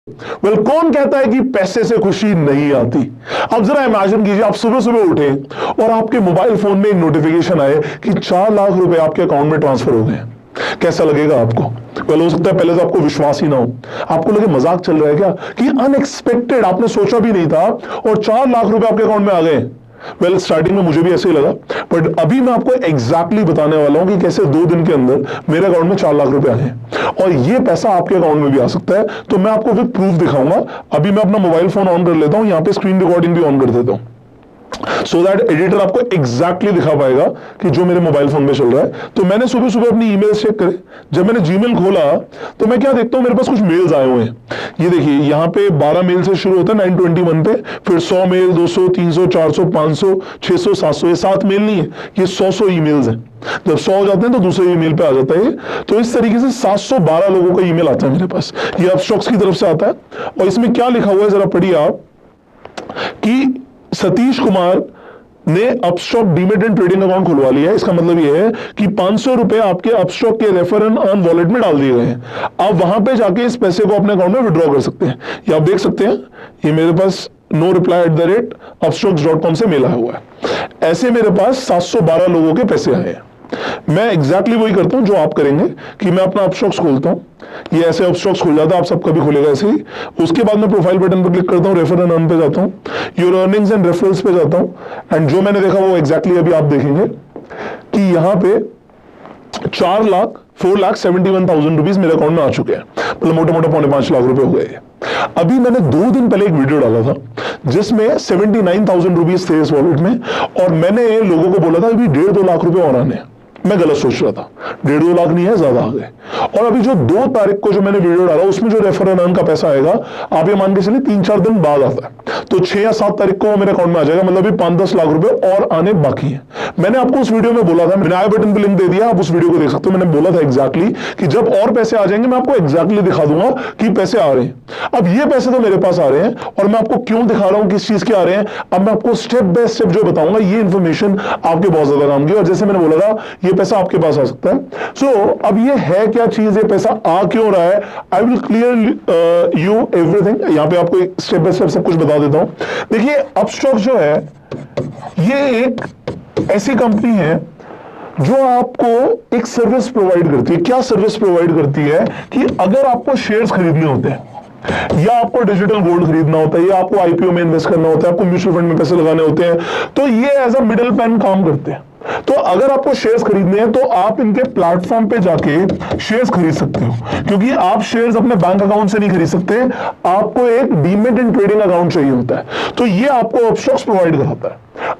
कौन कहता है कि पैसे से खुशी नहीं आती? अब जरा इमेजिन कीजिए, आप सुबह सुबह उठे और आपके मोबाइल फोन में एक नोटिफिकेशन आए कि 4 लाख रुपए आपके अकाउंट में ट्रांसफर हो गए। कैसा लगेगा आपको? हो सकता है पहले तो आपको विश्वास ही ना हो, आपको लगे मजाक चल रहा है क्या, कि अनएक्सपेक्टेड, आपने सोचा भी नहीं था और 4 लाख रुपए आपके अकाउंट में आ गए। स्टार्टिंग में मुझे भी ऐसे ही लगा, बट अभी मैं आपको एग्जैक्टली बताने वाला हूं कि कैसे 2 दिन के अंदर मेरे अकाउंट में 4 लाख रुपए आए हैं और ये पैसा आपके अकाउंट में भी आ सकता है। तो मैं आपको विद प्रूफ दिखाऊंगा। अभी मैं अपना मोबाइल फोन ऑन कर लेता हूं, यहां पे स्क्रीन रिकॉर्डिंग भी ऑन कर देता हूं, सो दैट एडिटर आपको एग्जैक्टली दिखा पाएगा कि जो मेरे मोबाइल फोन में चल रहा है। तो मैंने सुबह सुबह अपनी ईमेल चेक करे, जब मैंने जीमेल खोला तो मैं क्या देखता हूं, मेरे पास कुछ मेल्स आए हुए हैं। ये देखिए, यहाँ पे 12 मेल से शुरू होता है 921 पे, फिर 100 मेल, 200, 300, 400, 500, 600, 700। ये 7 मेल नहीं है, ये 100 ईमेल्स हैं। जब 100 हो जाते हैं तो दूसरे ईमेल पे आ जाता है। तो इस तरीके से 712 लोगों का ईमेल आता है मेरे पास। ये अपस्टॉक्स की तरफ से आता है और इसमें क्या लिखा हुआ है जरा पढ़िए आप, कि सतीश कुमार ने Upstox demat and trading account खुलवा लिया है। इसका मतलब यह है कि 500 रुपए आपके अपस्टॉक के रेफर एंड अर्न वॉलेट में डाल दिए गए हैं। आप वहां पे जाके इस पैसे को अपने अकाउंट में विड्रॉ कर सकते हैं। ये आप देख सकते हैं, ये मेरे पास no reply@upstocks.com से मेल आया हुआ है। ऐसे मेरे पास 712 लोगों के पैसे आए हैं। मैं एग्जैक्टली वही करता हूं जो आप करेंगे, कि मैं अपना अपस्टॉक्स खोलता हूं, ये ऐसे अपस्टॉक्स खुल जाता है, आप सबका भी खुलेगा ऐसे ही। उसके बाद मैं प्रोफाइल बटन पर क्लिक करता हूं, रेफर एंड अर्न पे जाता हूं, योर अर्निंग्स एंड रेफरल्स पे जाता हूं एंड जो मैंने देखा वो एग्जैक्टली अभी आप देखेंगे कि यहाँ पे 4,71,000 रुपीज मेरे अकाउंट में आ चुके हैं। मतलब मोटा मोटा 4.5 लाख रुपए हो गए। अभी मैंने 2 दिन पहले एक वीडियो डाला था जिसमें 79,000 रुपीज थे इस वॉलेट में और मैंने लोगों को बोला था अभी 1.5-2 लाख रुपए और आने हैं। मैं गलत सोच रहा था, 1.5-2 लाख नहीं है, ज्यादा आ गए। और अभी जो 2 तारीख को जो मैंने वीडियो डाला उसमें जो रेफर एंड अर्न का पैसा आएगा, आप ये मान के चलिए 3-4 दिन बाद आता है, तो 6 या 7 तारीख को मेरे अकाउंट में आ जाएगा। मतलब अभी 5-10 लाख रुपए और आने बाकी है। मैंने आपको उस वीडियो में बोला था, मैंने आई बटन पे लिंक दे दिया, आप उस वीडियो को देख सकते हो। मैंने बोला था एग्जैक्टली कि जब और पैसे आ जाएंगे मैं आपको एग्जैक्टली दिखा दूंगा कि पैसे आ रहे हैं। अब ये पैसे तो मेरे पास आ रहे हैं और मैं आपको क्यों दिखा रहा हूं किस चीज के आ रहे हैं, अब मैं आपको स्टेप बाय स्टेप जो बताऊंगा ये इन्फॉर्मेशन आपके बहुत ज्यादा काम की। और जैसे मैंने बोला था ये पैसा आपके पास आ सकता है। सो अब ये है क्या चीज, ये पैसा आ क्यों रहा है, I will clear you everything. यहां पे आपको एक स्टेप बाय स्टेप सब कुछ बता देता हूं। देखिए, अपस्टॉक जो है ये एक ऐसी कंपनी है जो आपको एक सर्विस प्रोवाइड करती है। क्या सर्विस प्रोवाइड करती है कि अगर आपको शेयर्स खरीदने होते हैं, या आपको डिजिटल गोल्ड खरीदना होता है, या आपको आईपीओ में इन्वेस्ट करना होता है, आपको म्यूचुअल फंड में पैसे लगाने होते हैं, तो ये एज अ मिडिल मैन काम करते हैं। तो अगर आपको शेयर्स खरीदने हैं तो आप इनके प्लेटफॉर्म पे जाके शेयर्स खरीद सकते हो, क्योंकि आप शेयर्स अपने बैंक अकाउंट से नहीं खरीद सकते, आपको एक डीमेट एंड ट्रेडिंग अकाउंट चाहिए होता है। तो ये आपको अपस्टॉक्स प्रोवाइड कराता है।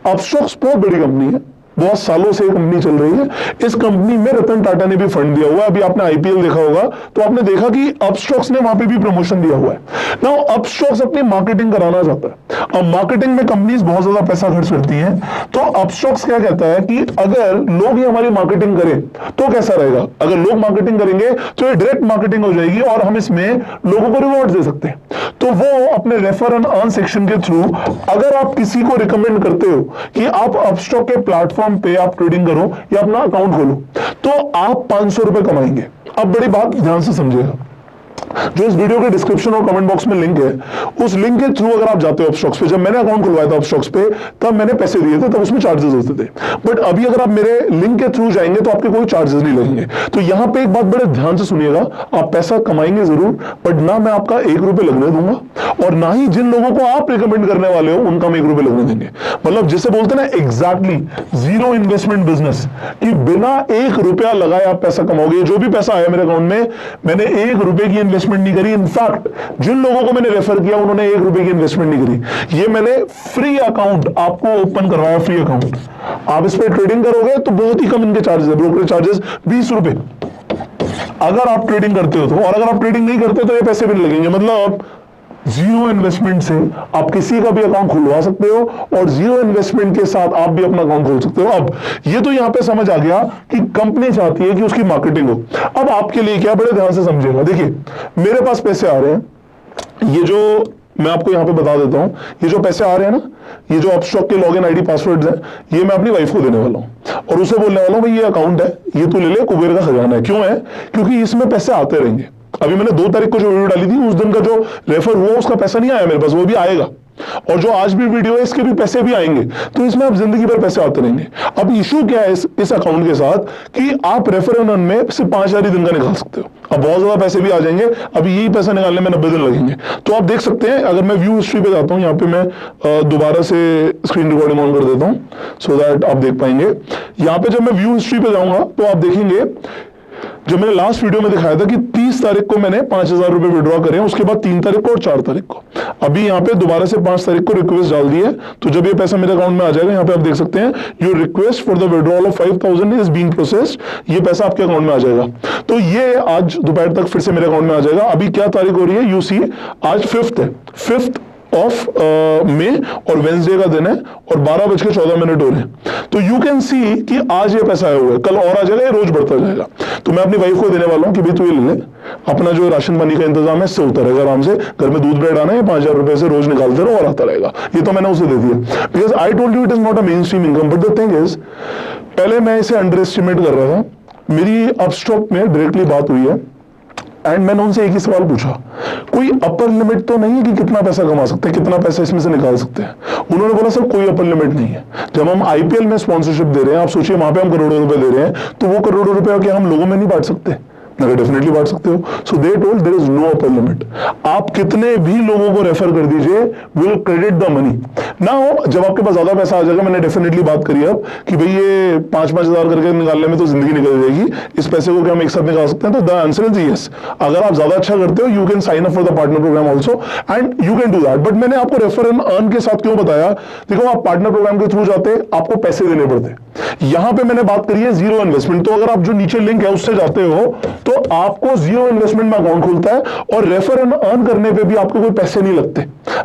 अपस्टॉक्स बहुत बड़ी कंपनी है, बहुत सालों से कंपनी चल रही है। इस कंपनी में रतन टाटा ने भी फंड दिया हुआ है। अभी आपने आईपीएल देखा होगा तो आपने देखा कि अपस्टॉक्स ने वहां पे भी प्रमोशन दिया हुआ है। नाउ अपस्टॉक्स अपनी मार्केटिंग कराना चाहता है। अब मार्केटिंग में कंपनीज बहुत ज्यादा पैसा खर्च करती हैं, तो अपस्टॉक्स क्या कहता है कि अगर लोग ही हमारी मार्केटिंग करें तो कैसा रहेगा। अगर लोग मार्केटिंग करेंगे तो ये डायरेक्ट मार्केटिंग हो जाएगी और हम इसमें लोगों को रिवॉर्ड दे सकते हैं। तो वो अपने रेफर एंड अर्न सेक्शन के थ्रू अगर आप किसी को रिकमेंड करते हो कि आप अपस्टॉक के प्लेटफॉर्म पे आप ट्रेडिंग करो या अपना अकाउंट खोलो, तो आप 500 रुपए कमाएंगे। अब बड़ी बात ध्यान से समझिएगा, जो इस वीडियो के डिस्क्रिप्शन और कमेंट बॉक्स में लिंक है, उस लिंक के थ्रू अगर आप जाते हो अपस्टॉक्स पे, जब मैंने अकाउंट खुलवाया था अपस्टॉक्स पे तब मैंने पैसे दिए थे, तब उसमें चार्जेस होते थे। बट अभी अगर आप मेरे लिंक के थ्रू जाएंगे तो आपके कोई चार्जेस नहीं लगेंगे। तो यहां पे एक बात बड़े ध्यान से सुनिएगा, आप पैसा कमाएंगे जरूर, बट ना मैं आपका 1 रुपए लगने दूंगा और ना ही जिन लोगों को आप रिकमेंड करने वाले हो उनका हम 1 रुपए लगने देंगे। मतलब जिसे बोलते हैं ना एग्जैक्टली जीरो इन्वेस्टमेंट बिजनेस, कि बिना 1 रुपया लगाए आप पैसा कमाओगे। जो भी पैसा आया मेरे अकाउंट में, मैंने 1 रुपए की इन्वेस्टमेंट नहीं करी। इनफैक्ट जिन लोगों को मैंने रेफर किया उन्होंने 1 रुपए की इन्वेस्टमेंट नहीं करी। ये मैंने फ्री अकाउंट आपको ओपन करवाया, फ्री अकाउंट। आप इस पर ट्रेडिंग करोगे तो बहुत ही कम इनके चार्जेस है, ब्रोकरेज चार्जेस 20 रुपए अगर आप ट्रेडिंग करते हो तो, और अगर आप ट्रेडिंग नहीं करते तो ये पैसे भी लगेंगे। मतलब जीरो इन्वेस्टमेंट से आप किसी का भी अकाउंट खुलवा सकते हो और जीरो इन्वेस्टमेंट के साथ आप भी अपना अकाउंट खोल सकते हो। अब ये तो यहां पे समझ आ गया कि कंपनी चाहती है कि उसकी मार्केटिंग हो। अब आपके लिए क्या, बड़े ध्यान से समझिएगा। देखिए, मेरे पास पैसे आ रहे हैं, ये जो मैं आपको यहां पे बता देता हूं, ये जो पैसे आ रहे हैं ना, ये जो अपस्टॉक के लॉगिन आईडी पासवर्ड्स हैं, ये मैं अपनी वाइफ को देने वाला हूं और उसे बोलने वाला हूं भाई ये अकाउंट है, ये तू ले ले, कुबेर का खजाना है। क्यों है? क्योंकि इसमें पैसे आते रहेंगे। अभी मैंने 2 तारीख को जो वीडियो डाली थी, उस दिन का जो रेफर हुआ उसका पैसा नहीं आया मेरे पास, वो भी आएगा। और जो आज भी वीडियो है इसके भी पैसे भी आएंगे। तो इसमें अब जिंदगी भर पैसे आते रहेंगे। अब इशू क्या है इस अकाउंट के साथ कि आप रेफर एंड अर्न में सिर्फ 5,000 ही दिन का निकाल सकते हो। अब बहुत ज्यादा पैसे भी आ जाएंगे, अभी यही पैसा निकालने में 90 दिन लगेंगे। तो आप देख सकते हैं, अगर मैं व्यू हिस्ट्री पे जाता हूं, यहाँ पे मैं दोबारा से स्क्रीन रिकॉर्डिंग ऑन कर देता हूं सो दैट आप देख पाएंगे। यहाँ पे जब मैं व्यू हिस्ट्री पे जाऊंगा तो आप देखेंगे, जब मैंने लास्ट वीडियो में दिखाया था कि 30 तारीख को मैंने 5,000 रुपए विड्रॉ करे, उसके बाद 3 तारीख को और 4 तारीख को। अभी यहाँ पे दोबारा से 5 तारीख को रिक्वेस्ट डाल दी है। तो जब ये पैसा मेरे अकाउंट में आ जाएगा, यहाँ पे आप देख सकते हैं, your request for the withdrawal of 5,000 is being processed. ये पैसा आपके अकाउंट में आ जाएगा। तो ये आज दोपहर तक फिर से मेरे अकाउंट में आ जाएगा। अभी क्या तारीख हो रही है, यू सी, आज 5th है, 5th ऑफ मई, और वेंसडे का दिन है और 12:14 हो रहे हैं। तो यू कैन सी कि आज ये पैसा आया हुआ है, कल और आ जाएगा, ये रोज बढ़ता जाएगा। तो मैं अपनी वाइफ को देने वाला हूं कि भाई तू ये ले ले, अपना जो राशन पानी का इंतजाम है इससे होता रहेगा आराम से, घर में दूध ब्रेड आना है, 5,000 रुपए से रोज निकालते रहो और आता रहेगा। ये तो मैंने उसे दे दिया, because I told you it is not a main stream income. But the thing is, पहले मैं इसे अंडर एस्टिमेट कर रहा था। मेरी अपस्टॉक में डायरेक्टली बात हुई है एंड मैंने उनसे एक ही सवाल पूछा, कोई अपर लिमिट तो नहीं है कि कितना पैसा कमा सकते हैं, कितना पैसा इसमें से निकाल सकते हैं? उन्होंने बोला सर कोई अपर लिमिट नहीं है। जब हम आईपीएल में स्पॉन्सरशिप दे रहे हैं, आप सोचिए वहां पे हम करोड़ों रुपए दे रहे हैं, तो वो करोड़ों रुपए क्या हम लोगों में नहीं बांट सकते? डेफिनेटली बांट सकते हो। So they told there is no upper limit. आप कितने भी लोगों को रेफर कर दीजिए, will credit the money. Now जब आपके पास ज्यादा पैसा आ जाएगा, मैंने डेफिनेटली बात करी अब कि भाई ये 5-5 हजार करके निकालने में तो जिंदगी निकल जाएगी, इस पैसे को क्या हम एक साथ निकाल सकते हैं? तो द आंसर इज यस। अगर आप ज्यादा अच्छा करते हो, you can sign up for the partner program also and you can do that. But मैंने आपको रेफर एंड अर्न के साथ क्यों बताया? देखो, आप पार्टनर प्रोग्राम के थ्रू जाते, आपको पैसे देने पड़ते। यहां पे मैंने बात करी है जीरो इन्वेस्टमेंट। तो अगर आप जो नीचे लिंक है उससे जाते हो तो आपको जीरो इन्वेस्टमेंट में अकाउंट खुलता है और रेफर एंड अर्न करने पे भी आपको कोई पैसे नहीं लगते,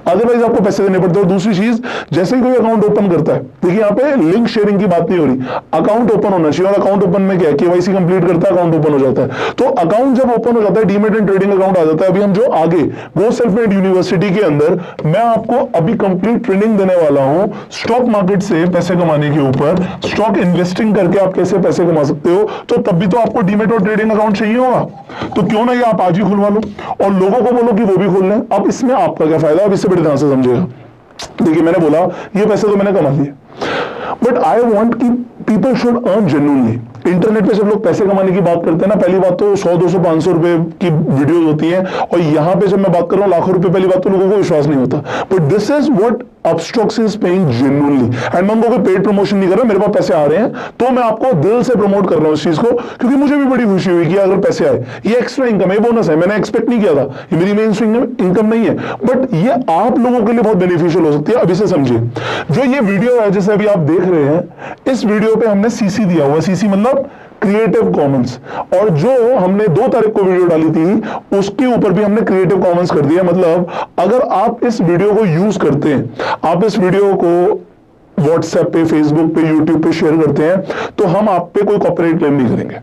अदरवाइज आपको पैसे देने पड़ते हैं। और दूसरी चीज, जैसे ही कोई अकाउंट ओपन करता है, देखिए यहाँ पे लिंक शेयरिंग की बात नहीं हो रही, अकाउंट ओपन होना चाहिए। और अकाउंट ओपन में क्या है, केवाईसी कंप्लीट करता है, अकाउंट ओपन हो जाता है। तो अकाउंट जब ओपन हो जाता है, डीमेट एंड ट्रेडिंग अकाउंट आ जाता है। अभी हम जो आगे गो सेल्फ मेड यूनिवर्सिटी के अंदर मैं आपको अभी कंप्लीट ट्रेनिंग देने वाला हूं स्टॉक मार्केट से पैसे कमाने के ऊपर, स्टॉक इन्वेस्टिंग करके आप कैसे पैसे कमा सकते हो। तो तब भी तो आपको डीमेट और ट्रेडिंग अकाउंट चाहिए होगा, तो क्यों ना ये आप आज ही खुलवा लो और लोगों को बोलो कि वो भी खोल लें। अब इसमें आपका क्या फायदा, अब इससे बड़े ध्यान से समझिएगा। देखिए, मैंने बोला ये पैसे तो मैंने कमा लिए, बट आई वॉन्ट कि people should earn genuinely. Internet पे जब लोग पैसे कमाने की बात करते हैं ना, पहली बात तो 100, 200, 500 रुपए की वीडियोस होती हैं, और यहाँ पे जब मैं बात कर रहा हूँ लाखों रुपए, पहली बात तो लोगों को विश्वास नहीं होता। But this is what Upstox is paying genuinely. And मैं उनको कोई पेड प्रमोशन नहीं कर रहा, मेरे पास पैसे आ रहे हैं तो मैं आपको दिल से प्रमोट कर रहा हूँ इस चीज को, क्योंकि मुझे भी बड़ी खुशी हुई कि अगर पैसे आए, ये एक्स्ट्रा इनकम है, बोनस है, मैंने एक्सपेक्ट नहीं किया था, ये मेरी मेन इनकम नहीं है, बट ये आप लोगों के लिए बहुत बेनिफिशियल हो सकती है। अब इसे समझिए, जो ये वीडियो है जैसे अभी आप देख रहे हैं, इस वीडियो पे हमने सीसी दिया हुआ, सीसी मतलब क्रिएटिव कॉमन्स, और जो हमने 2 तारीख को वीडियो डाली थी उसके ऊपर भी हमने क्रिएटिव कॉमन्स कर दिया। मतलब अगर आप इस वीडियो को यूज करते हैं, आप इस वीडियो को व्हाट्सएप पे, फेसबुक पे, यूट्यूब पे शेयर करते हैं, तो हम आप पे कोई कॉपीराइट क्लेम नहीं करेंगे।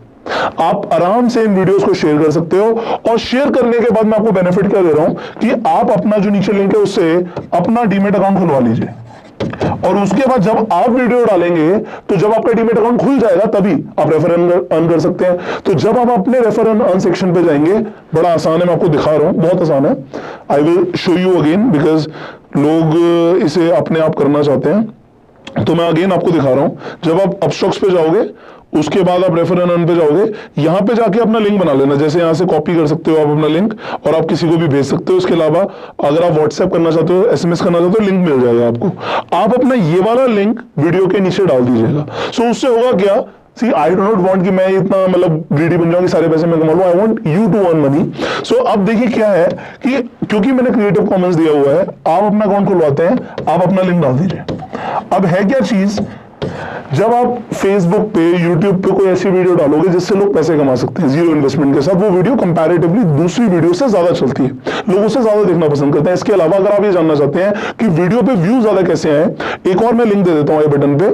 आप आराम से इन वीडियोस को शेयर कर सकते हो, और शेयर करने के बाद मैं आपको बेनिफिट क्या दे रहा हूं कि आप अपना जो नीचे लिंक है उससे अपना डीमेट अकाउंट खुलवा लीजिए, और उसके बाद जब आप वीडियो डालेंगे तो जब आपका डीमेट अकाउंट खुल जाएगा तभी आप रेफर अर्न कर सकते हैं। तो जब आप अपने रेफर अर्न सेक्शन पे जाएंगे, बड़ा आसान है, मैं आपको दिखा रहा हूं, बहुत आसान है। I will show you again, because लोग इसे अपने आप करना चाहते हैं, तो मैं अगेन आपको दिखा रहा हूं। जब आप अपस्टॉक्स पे जाओगे, उसके बाद आप रेफर एंड अर्न पे जाओगे, यहां पे जाके अपना लिंक बना लेना। जैसे यहां से कॉपी कर सकते हो आप अपना लिंक, और आप किसी को भी भेज सकते हो। इसके अलावा अगर आप व्हाट्सएप करना चाहते हो, एसएमएस करना चाहते हो, लिंक मिल जाएगा आपको। आप अपना ये वाला लिंक वीडियो के नीचे डाल दीजिएगा। सो उससे होगा क्या, सी आई डो नॉट वांट कि मैं इतना मतलब ग्रीडी बन जाऊं कि सारे पैसे मैं कमा लूं, I want you to earn money. So अब देखिए क्या है कि क्योंकि मैंने क्रिएटिव कॉमन्स दिया हुआ है, आप अपना अकाउंट खुलवाते हैं, आप अपना लिंक डाल दीजिए। अब है क्या चीज, जब आप फेसबुक पे, यूट्यूब पे कोई ऐसी वीडियो डालोगे जिससे लोग पैसे कमा सकते हैं जीरो इन्वेस्टमेंट के साथ, वो वीडियो कंपैरेटिवली दूसरी वीडियो से ज्यादा चलती है, लोगों से ज्यादा देखना पसंद करते हैं। इसके अलावा अगर आप ये जानना चाहते हैं कि वीडियो पे व्यू ज्यादा कैसे आए, एक और मैं लिंक दे देता हूं ये बटन पे,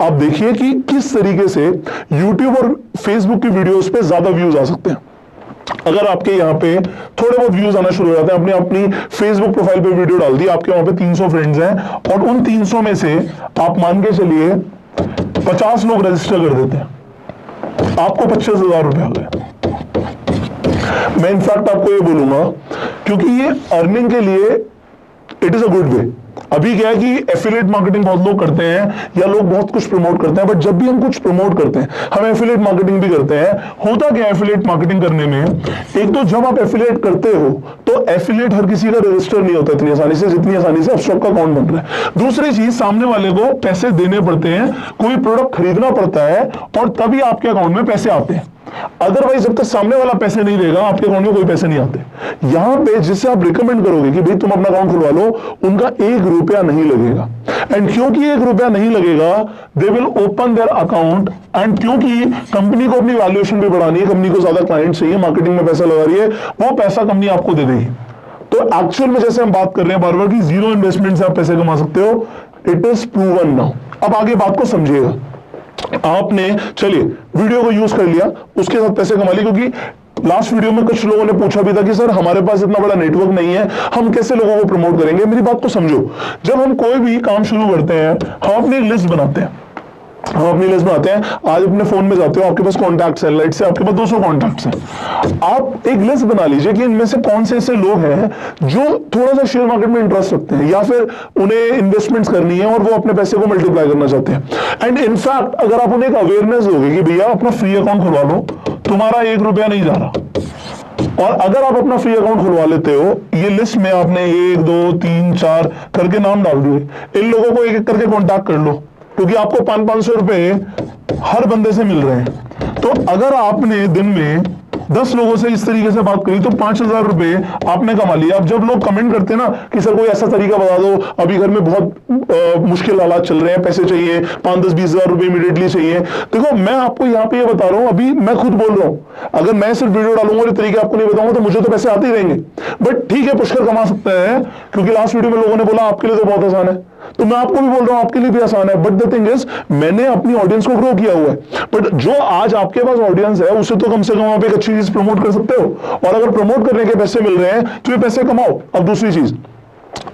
आप देखिए कि किस तरीके से यूट्यूब और फेसबुक की वीडियोस पे ज्यादा व्यूज आ सकते हैं। अगर आपके यहाँ पे थोड़े बहुत व्यूज आना शुरू हो जाते हैं, अपनी फेसबुक प्रोफाइल पे वीडियो डाल दी, आपके वहां पे 300 फ्रेंड्स हैं, और उन 300 में से आप मान के चलिए 50 लोग रजिस्टर कर देते हैं, आपको 25,000 रुपए आ गए। मैं इनफैक्ट आपको ये बोलूंगा, क्योंकि ये अर्निंग के लिए it is a good way. अभी क्या है कि एफिलिएट मार्केटिंग बहुत लोग करते हैं या लोग बहुत कुछ प्रमोट करते हैं, बट जब भी हम कुछ प्रमोट करते हैं हम एफिलिएट मार्केटिंग भी करते हैं। होता क्या है एफिलिएट मार्केटिंग करने में, एक तो जब आप एफिलिएट करते हो तो एफिलिएट हर किसी का रजिस्टर नहीं होता इतनी आसानी से जितनी आसानी से अपस्टॉक का अकाउंट बन रहा है। दूसरी चीज, सामने वाले को पैसे देने पड़ते हैं, कोई प्रोडक्ट खरीदना पड़ता है और तभी आपके अकाउंट में पैसे आते हैं। अदरवाइज जब तक सामने वाला पैसे नहीं देगा आपके अकाउंट में कोई पैसे नहीं आते। यहां पे जिससे आप रिकमेंड करोगे कि भाई तुम अपना अकाउंट खुलवा लो, उनका 1 रुपया नहीं लगेगा। एंड क्योंकि 1 रुपया नहीं लगेगा, they will open their account. And क्योंकि कंपनी को अपनी वैल्यूएशन भी बढ़ानी है, कंपनी को ज्यादा क्लाइंट चाहिए, मार्केटिंग में पैसा लगा रही है, वो पैसा कंपनी आपको दे देगी। तो एक्चुअल में जैसे हम बात कर रहे हैं बार बार की जीरो इन्वेस्टमेंट से आप पैसे कमा सकते हो, इट इज प्रूवन नाउ। अब आगे बात को समझिएगा। आपने चलिए वीडियो को यूज कर लिया, उसके साथ पैसे कमा लिए, क्योंकि लास्ट वीडियो में कुछ लोगों ने पूछा भी था कि सर हमारे पास इतना बड़ा नेटवर्क नहीं है, हम कैसे लोगों को प्रमोट करेंगे। मेरी बात को समझो, जब हम कोई भी काम शुरू करते हैं हम अपनी लिस्ट बनाते हैं, हम अपनी लिस्ट बनाते हैं। आज अपने फोन में जाते हो, आपके पास कॉन्टैक्ट्स हैं, लाइट से आपके पास 200 कॉन्टैक्ट्स हैं। आप एक लिस्ट बना लीजिए कि इनमें से कौन से ऐसे लोग हैं जो थोड़ा सा शेयर मार्केट में इंटरेस्ट रखते हैं या फिर उन्हें इन्वेस्टमेंट्स करनी है और वो अपने पैसे को मल्टीप्लाई करना चाहते हैं। एंड इनफैक्ट अगर आप उन्हें एक अवेयरनेस दोगे कि भैया अपना फ्री अकाउंट खुलवा लो, तुम्हारा 1 रुपया नहीं जा रहा। और अगर आप अपना फ्री अकाउंट खुलवा लेते हो, ये लिस्ट में आपने 1 2 3 4 करके नाम डाल दिए, इन लोगों को एक एक करके कॉन्टैक्ट कर लो, क्योंकि आपको 500-500 रुपए हर बंदे से मिल रहे हैं। तो अगर आपने दिन में 10 लोगों से इस तरीके से बात करी तो 5000 रुपए आपने कमा लिया। अब जब लोग कमेंट करते हैं ना कि सर कोई ऐसा तरीका बता दो, अभी घर में बहुत मुश्किल हालात चल रहे हैं, पैसे चाहिए, 5-10-20 हजार रुपए इमीडिएटली चाहिए। देखो मैं आपको यहाँ पे ये बता रहा हूँ, अभी मैं खुद बोल रहा हूँ, अगर मैं सिर्फ वीडियो डालूंगा और तरीके आपको नहीं बताऊंगा तो मुझे तो पैसे आते ही रहेंगे। बट ठीक है, पुष्कर कमा सकता है, क्योंकि लास्ट वीडियो में लोगों ने बोला आपके लिए तो बहुत आसान है, तो मैं आपको भी बोल रहा हूं आपके लिए भी आसान है। बट द थिंग इज, मैंने अपनी ऑडियंस को ग्रो किया हुआ है, बट जो आज आपके पास ऑडियंस है उसे तो कम से कम आप एक अच्छी चीज प्रमोट कर सकते हो, और अगर प्रमोट करने के पैसे मिल रहे हैं तो ये पैसे कमाओ। अब दूसरी चीज,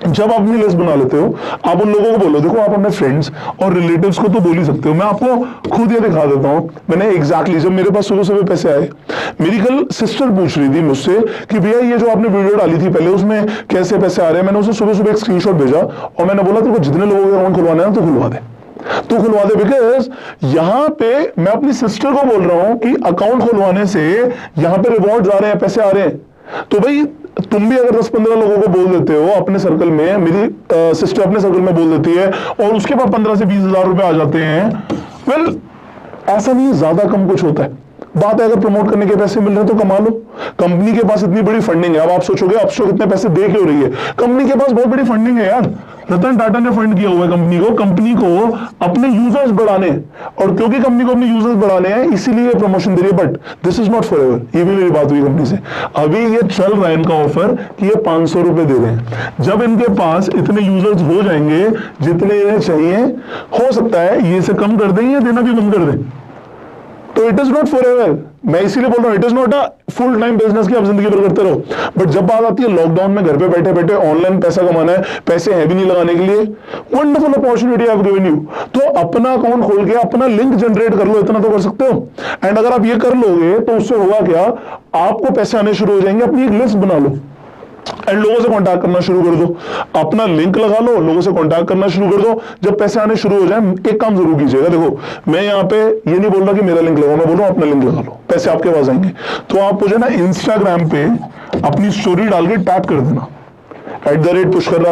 जब आप अपनी लिस्ट बना लेते हो, आप उन लोगों को बोलो, देखो आप अपने फ्रेंड्स और रिलेटिव्स को तो बोल ही सकते हो, मैं आपको खुद ये दिखा देता हूं। मैंने एग्जैक्टली जब मेरे पास सुबह सुबह पैसे आए, मेरी कल सिस्टर पूछ रही थी मुझसे कि भैया ये जो आपने वीडियो डाली थी पहले, उसमें कैसे पैसे आ रहे हैं। मैंने उसे सुबह सुबह एक स्क्रीनशॉट भेजा और मैंने बोला तेरे को जितने लोगों के अकाउंट खुलवाना है तो खुलवा दे, तो खुलवा दे। बिकॉज यहां पे मैं अपनी सिस्टर को बोल रहा हूं कि अकाउंट खुलवाने से यहां पे रिवॉर्ड आ रहे हैं, पैसे आ रहे हैं। तो भाई तुम भी अगर 10-15 लोगों को बोल देते हो अपने सर्कल में, मेरी सिस्टर अपने सर्कल में बोल देती है और उसके बाद 15 से 20 हजार रुपए आ जाते हैं। वेल, ऐसा नहीं, ज्यादा कम कुछ होता है। बात है अगर प्रमोट करने के पैसे मिल रहे हैं तो कमा लो। कंपनी के पास इतनी बड़ी फंडिंग है। अब आप सोचोगे अपस्टॉक इतने पैसे दे क्यों रही है, कंपनी के पास बहुत बड़ी फंडिंग है यार। रतन टाटा ने फंड किया हुआ है कंपनी को अपने यूजर्स बढ़ाने, और क्योंकि कंपनी को अपने यूजर्स बढ़ाने हैं इसीलिए प्रमोशन दे रही है। But this is not for ever. ये भी मेरी बात हुई कंपनी से, अभी ये चल रहा है इनका ऑफर कि ये 500 रुपए दे रहे हैं। जब इनके पास इतने यूजर्स हो जाएंगे जितने इन्हें चाहिए, हो सकता है ये से कम कर दें या देना भी बंद कर दें। तो it is not for ever. मैं इसीलिए बोल रहा हूं, it is not a full time business की आप जिंदगी भर करते रहो। बट जब बात आती है लॉकडाउन में घर पे बैठे बैठे ऑनलाइन पैसा कमाना है, पैसे है भी नहीं लगाने के लिए, wonderful opportunity I have given you. तो अपना अकाउंट खोल के अपना लिंक जनरेट कर लो, इतना तो कर सकते हो। एंड अगर आप ये कर लोगे तो उससे होगा क्या, आपको पैसे आने शुरू हो जाएंगे। अपनी एक लिस्ट बना लो एंड लोगों से कांटेक्ट करना शुरू कर दो, अपना लिंक लगा लो, लोगों से कांटेक्ट करना शुरू कर दो। जब पैसे आने शुरू हो जाए, एक काम जरूर कीजिएगा। देखो मैं यहाँ पे ये नहीं बोल रहा कि मेरा लिंक लगाओ, मैं बोल रहा हूँ अपना लिंक लगा लो, पैसे आपके पास आएंगे। तो आप मुझे ना इंस्टाग्राम पे अपनी स्टोरी डाल के टैग कर देना @पुष्कर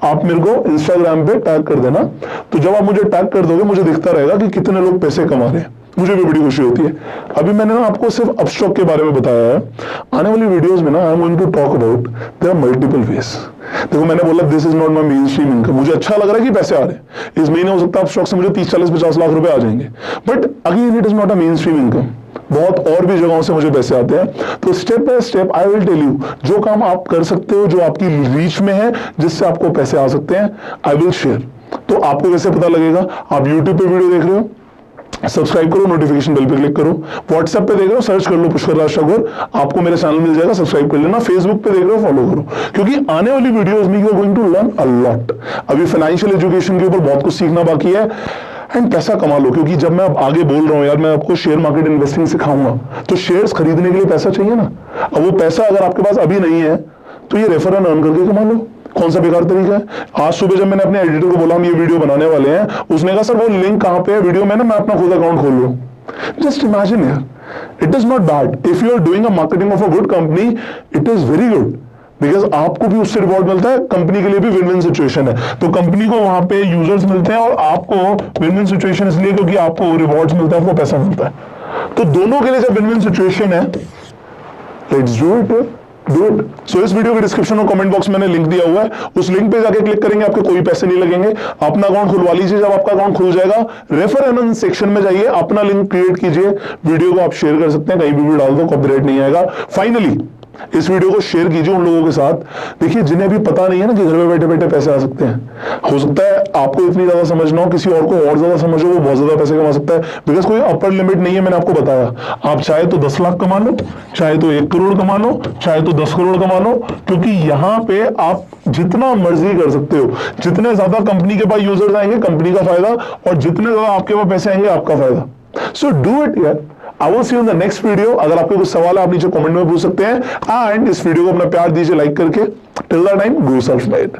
आप मेरे को इंस्टाग्राम पे टैग कर देना। तो जब आप मुझे टैग कर दोगे, मुझे दिखता रहेगा कि कितने लोग पैसे कमा रहे हैं, मुझे भी बड़ी खुशी होती है। अभी मैंने ना आपको सिर्फ अपस्टॉक के बारे में बताया है। आने वाली वीडियोस में ना I am going to talk about there are multiple ways. देखो मैंने बोला this is not my main stream income, मुझे अच्छा लग रहा है कि पैसे आ रहे हैं। इस महीने हो सकता है अपस्टॉक से मुझे 30-40-50 लाख रुपए आ जाएंगे, but again it is not a main stream income. बहुत और भी जगहों से मुझे पैसे आते हैं। तो step by step I will tell you जो काम आप कर सकते हो, जो आपकी रीच में है, जिससे आपको पैसे आ सकते हैं, आई विल शेयर। तो आपको कैसे पता लगेगा? आप यूट्यूब पे वीडियो देख रहे हो, सब्सक्राइब करो, नोटिफिकेशन बेल पे क्लिक करो। व्हाट्सएप पे देख रहे हो, सर्च कर लो पुष्कर राज ठाकुर, आपको मेरा चैनल मिल जाएगा, सब्सक्राइब कर लेना। फेसबुक पे देख रहे हो, फॉलो करो, क्योंकि आने वाली वीडियोस में you are going to learn a lot. अभी फाइनेंशियल एजुकेशन के ऊपर बहुत कुछ सीखना बाकी है। एंड पैसा कमा लो। क्योंकि जब मैं अब आगे बोल रहा हूं यार, मैं आपको शेयर मार्केट इन्वेस्टिंग सिखाऊंगा, तो शेयर्स खरीदने के लिए पैसा चाहिए ना। अब वो पैसा अगर आपके पास अभी नहीं है तो ये रेफर एंड अर्न करके कमा लो। कौन सा बेकार तरीका है। आज सुबह जब मैंने अपने एडिटर को बोला हम ये वीडियो बनाने वाले हैं, उसने कहा सर वो लिंक कहां पे है वीडियो में ना, मैं अपना खुद अकाउंट खोल लूं। जस्ट इमेजिन यार, it is not bad if you are doing a marketing of a good company, it is very good, because आपको भी उससे रिवॉर्ड मिलता है, कंपनी के लिए भी विन विन सिचुएशन है। तो कंपनी को वहां पे यूजर्स मिलते हैं और आपको विन विन सिचुएशन इसलिए क्योंकि आपको रिवॉर्ड्स मिलता है, आपको पैसा मिलता है। तो दोनों के लिए जब विन विन सिचुएशन है, let's do it, do it. So इस वीडियो के डिस्क्रिप्शन और कमेंट बॉक्स में मैंने लिंक दिया हुआ है, उस लिंक पे जाके क्लिक करेंगे, आपके कोई पैसे नहीं लगेंगे। अपना अकाउंट खुलवा लीजिए। जब आपका अकाउंट खुल जाएगा, रेफर एंड अर्न सेक्शन में जाइए, अपना लिंक क्रिएट कीजिए, वीडियो को आप शेयर कर सकते हैं, कहीं भी डाल दो, कॉपीराइट नहीं आएगा। फाइनली इस वीडियो को शेयर कीजिए उन लोगों के साथ, देखिए जिन्हें भी पता नहीं है ना कि घर में बैठे बैठे पैसे आ सकते हैं। हो सकता है आपको इतनी ज्यादा समझ ना हो, किसी और को और ज्यादा समझ हो, वो बहुत ज्यादा पैसे कमा सकता है, बिकॉज कोई अपर लिमिट नहीं है। मैंने आपको बताया, आप चाहे तो 10 लाख कमा लो, चाहे तो 1 करोड़ कमा लो, चाहे तो 10 करोड़ कमा लो, क्योंकि यहाँ पे आप जितना मर्जी कर सकते हो। जितने ज्यादा कंपनी के पास यूजर्स आएंगे, कंपनी का फायदा, और जितने ज्यादा आपके पास पैसे आएंगे, आपका फायदा। सो डू इट यार। I will see you in the next video। अगर आपके कुछ सवाल है आप नीचे कमेंट में पूछ सकते हैं, एंड इस वीडियो को अपना प्यार दीजिए लाइक करके। Till the time, go self made.